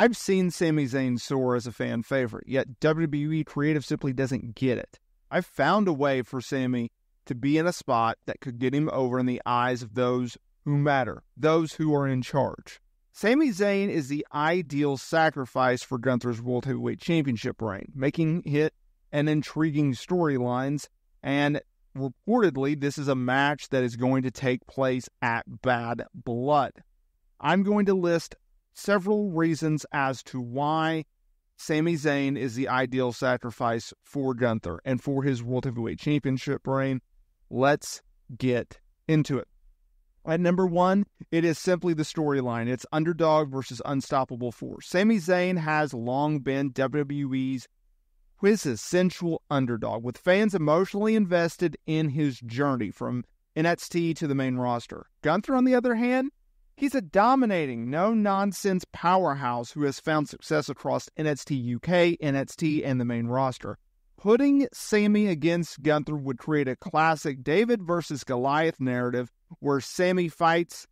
I've seen Sami Zayn soar as a fan favorite, yet WWE creative simply doesn't get it. I've found a way for Sami to be in a spot that could get him over in the eyes of those who matter, those who are in charge. Sami Zayn is the ideal sacrifice for Gunther's World Heavyweight Championship reign, making it an intriguing storylines, and reportedly this is a match that is going to take place at Bad Blood. I'm going to list several reasons as to why Sami Zayn is the ideal sacrifice for Gunther and for his World Heavyweight Championship reign. Let's get into it. At number 1, it is simply the storyline. It's underdog versus unstoppable force. Sami Zayn has long been WWE's quintessential underdog, with fans emotionally invested in his journey from NXT to the main roster. Gunther, on the other hand, he's a dominating, no-nonsense powerhouse who has found success across NXT UK, NXT, and the main roster. Putting Sami against Gunther would create a classic David versus Goliath narrative where Sami fights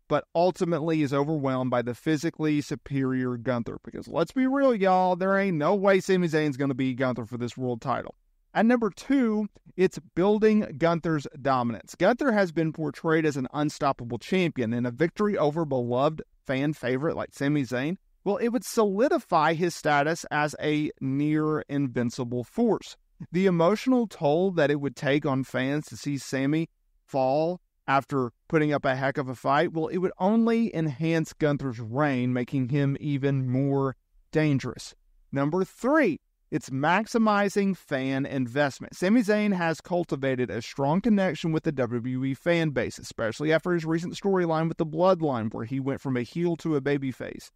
but ultimately is overwhelmed by the physically superior Gunther. Because let's be real, y'all, there ain't no way Sami Zayn's going to beat Gunther for this world title. At number 2, it's building Gunther's dominance. Gunther has been portrayed as an unstoppable champion, and a victory over beloved fan favorite like Sami Zayn, well, it would solidify his status as a near-invincible force. The emotional toll that it would take on fans to see Sami fall after putting up a heck of a fight, well, it would only enhance Gunther's reign, making him even more dangerous. Number 3, it's maximizing fan investment. Sami Zayn has cultivated a strong connection with the WWE fan base, especially after his recent storyline with the Bloodline, where he went from a heel to a babyface.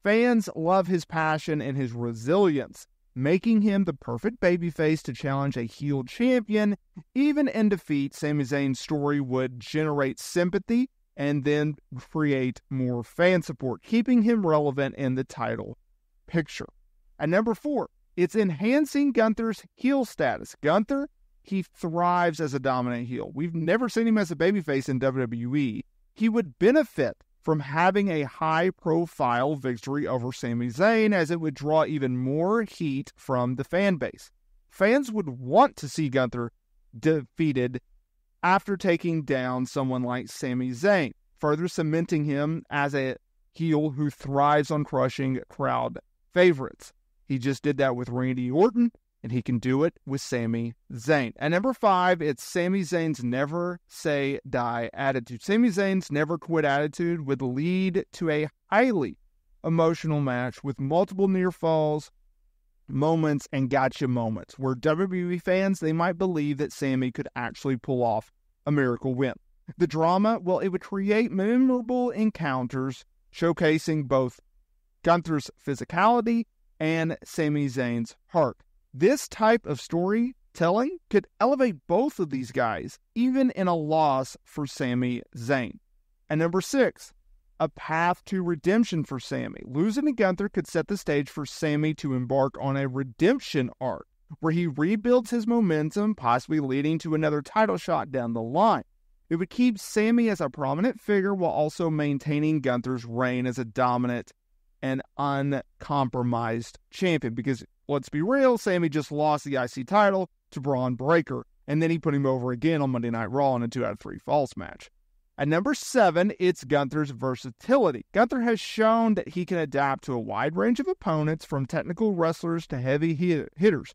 Fans love his passion and his resilience, making him the perfect babyface to challenge a heel champion. Even in defeat, Sami Zayn's story would generate sympathy and then create more fan support, keeping him relevant in the title picture. At number 4, it's enhancing Gunther's heel status. Gunther, he thrives as a dominant heel. We've never seen him as a babyface in WWE. He would benefit from having a high-profile victory over Sami Zayn, as it would draw even more heat from the fan base. Fans would want to see Gunther defeated after taking down someone like Sami Zayn, further cementing him as a heel who thrives on crushing crowd favorites. He just did that with Randy Orton, and he can do it with Sami Zayn. At number 5, it's Sami Zayn's never say die attitude. Sami Zayn's never quit attitude would lead to a highly emotional match with multiple near falls, moments, and gotcha moments, where WWE fans, they might believe that Sami could actually pull off a miracle win. The drama, well, it would create memorable encounters showcasing both Gunther's physicality and Sami Zayn's heart. This type of storytelling could elevate both of these guys, even in a loss for Sami Zayn. And number 6, a path to redemption for Sami. Losing to Gunther could set the stage for Sami to embark on a redemption arc, where he rebuilds his momentum, possibly leading to another title shot down the line. It would keep Sami as a prominent figure while also maintaining Gunther's reign as a dominant and uncompromised champion. Because let's be real, Sami just lost the IC title to Braun Breaker, and then he put him over again on Monday Night Raw in a 2 out of 3 falls match. At number 7, it's Gunther's versatility. Gunther has shown that he can adapt to a wide range of opponents, from technical wrestlers to heavy hitters.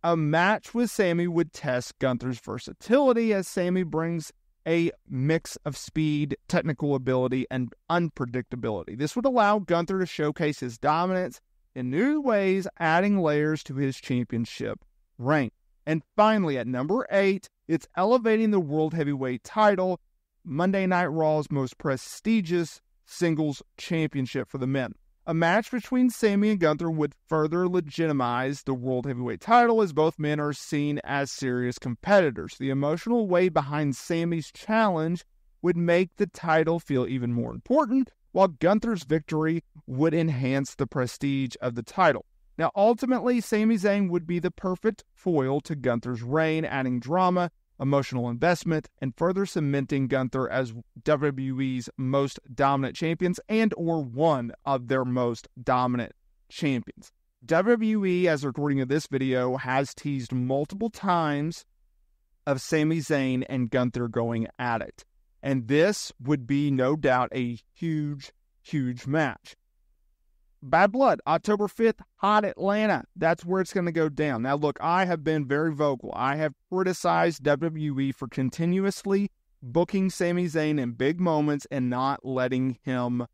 A match with Sami would test Gunther's versatility, as Sami brings a mix of speed, technical ability, and unpredictability. This would allow Gunther to showcase his dominance in new ways, adding layers to his championship reign. And finally, at number 8, it's elevating the World Heavyweight title, Monday Night Raw's most prestigious singles championship for the men. A match between Sami and Gunther would further legitimize the World Heavyweight title, as both men are seen as serious competitors. The emotional weight behind Sami's challenge would make the title feel even more important, while Gunther's victory would enhance the prestige of the title. Now, ultimately, Sami Zayn would be the perfect foil to Gunther's reign, adding drama emotional investment, and further cementing Gunther as WWE's most dominant champions and or one of their most dominant champions. WWE, as recording of this video, has teased multiple times of Sami Zayn and Gunther going at it. And this would be, no doubt, a huge, huge match. Bad Blood, October 5th, Hot Atlanta. That's where it's going to go down. Now, look, I have been very vocal. I have criticized WWE for continuously booking Sami Zayn in big moments and not letting him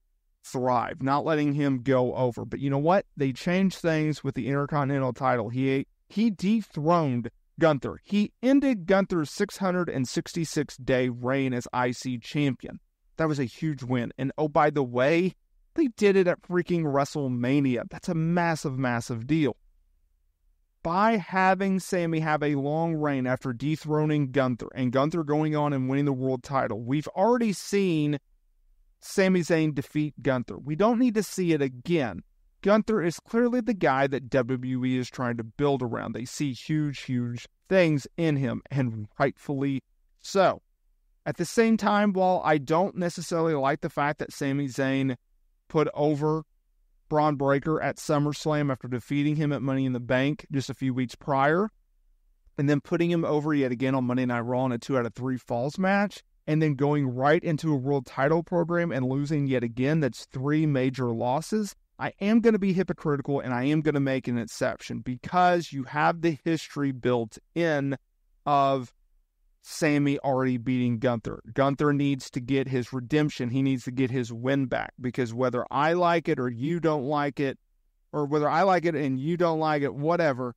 thrive, not letting him go over. But you know what? They changed things with the Intercontinental title. He dethroned Gunther. He ended Gunther's 666-day reign as IC champion. That was a huge win. And oh, by the way, they did it at freaking WrestleMania. That's a massive, massive deal. By having Sami have a long reign after dethroning Gunther and Gunther going on and winning the world title, we've already seen Sami Zayn defeat Gunther. We don't need to see it again. Gunther is clearly the guy that WWE is trying to build around. They see huge, huge things in him, and rightfully so. At the same time, while I don't necessarily like the fact that Sami Zayn put over Braun Breaker at SummerSlam after defeating him at Money in the Bank just a few weeks prior, and then putting him over yet again on Monday Night Raw in a 2 out of 3 falls match, and then going right into a world title program and losing yet again, that's 3 major losses, I am going to be hypocritical and I am going to make an exception because you have the history built in of Sami already beating Gunther. Gunther needs to get his redemption. He needs to get his win back because whether I like it or you don't like it, or whether I like it and you don't like it, whatever,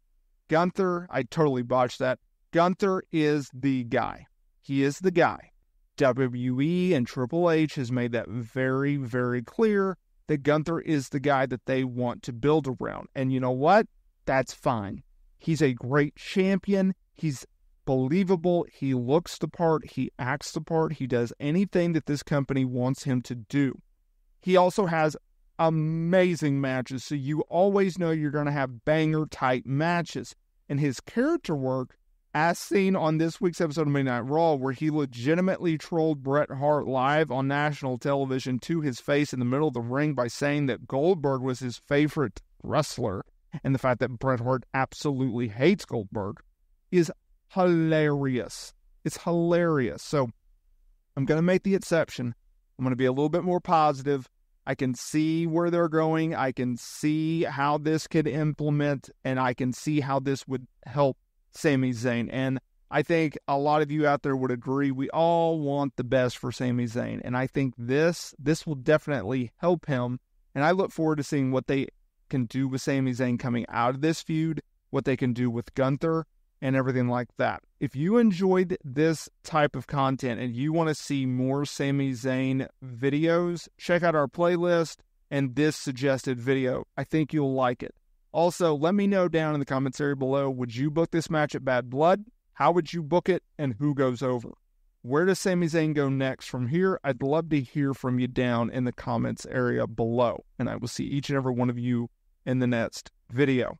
Gunther, I totally botched that. Gunther is the guy. He is the guy. WWE and Triple H has made that very, very clear that Gunther is the guy that they want to build around. And you know what? That's fine. He's a great champion. He's believable. He looks the part. He acts the part. He does anything that this company wants him to do. He also has amazing matches, so you always know you're going to have banger-type matches. And his character work, as seen on this week's episode of Monday Night Raw, where he legitimately trolled Bret Hart live on national television to his face in the middle of the ring by saying that Goldberg was his favorite wrestler, and the fact that Bret Hart absolutely hates Goldberg, is hilarious. It's hilarious. So I'm going to make the exception. I'm going to be a little bit more positive. I can see where they're going. I can see how this could implement, and I can see how this would help Sami Zayn. And I think a lot of you out there would agree. We all want the best for Sami Zayn. And I think this will definitely help him. And I look forward to seeing what they can do with Sami Zayn coming out of this feud, what they can do with Gunther, and everything like that. If you enjoyed this type of content and you want to see more Sami Zayn videos, check out our playlist and this suggested video. I think you'll like it. Also, let me know down in the comments area below, would you book this match at Bad Blood? How would you book it, and who goes over? Where does Sami Zayn go next from here? I'd love to hear from you down in the comments area below, and I will see each and every one of you in the next video.